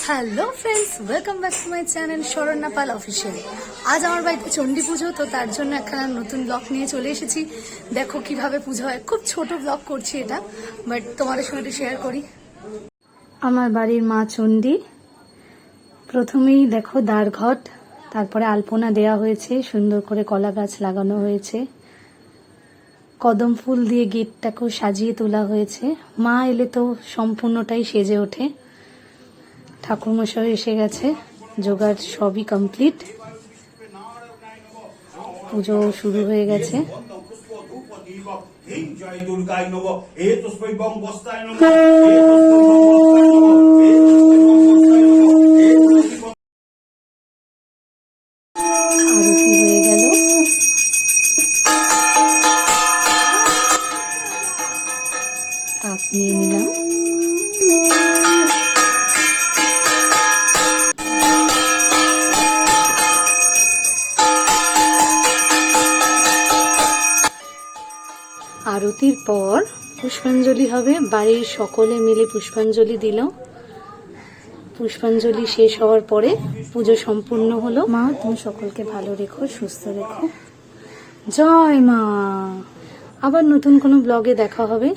Hello friends, welcome back to my channel Saranya Pal official. আজ আমার বাড়িতে চণ্ডী পুজো, তো তার জন্য একখানা নতুন ব্লগ নিয়ে চলে এসেছি। দেখো কিভাবে পুজো হয়, খুব ছোট ব্লগ করছি এটা, বাট তোমাদের সঙ্গে শেয়ার করি। আমার বাড়ির মা চণ্ডী, প্রথমেই দেখো দ্বারঘট, তারপরে আলপনা দেয়া হয়েছে, সুন্দর করে কলা গাছ লাগানো হয়েছে, কদম ফুল দিয়ে গেটটাকেও সাজিয়ে তোলা হয়েছে। মা এলে তো সম্পূর্ণটাই সেজে ওঠে। ঠাকুরমশাই এসে গেছে, জোগাড় সবই কমপ্লিট, পুজো শুরু হয়ে গেছে। আরতি হয়ে গেল, তাপ নিয়ে নিলাম। আরতির পর পুষ্পাঞ্জলি হবে, বাড়ির সকলে মিলে পুষ্পাঞ্জলি দিল। পুষ্পাঞ্জলি শেষ হওয়ার পরে পুজো সম্পূর্ণ হলো। মা তুমি সকলকে ভালো রেখো, সুস্থ রেখো। জয় মা। আবার নতুন কোনো ব্লগে দেখা হবে।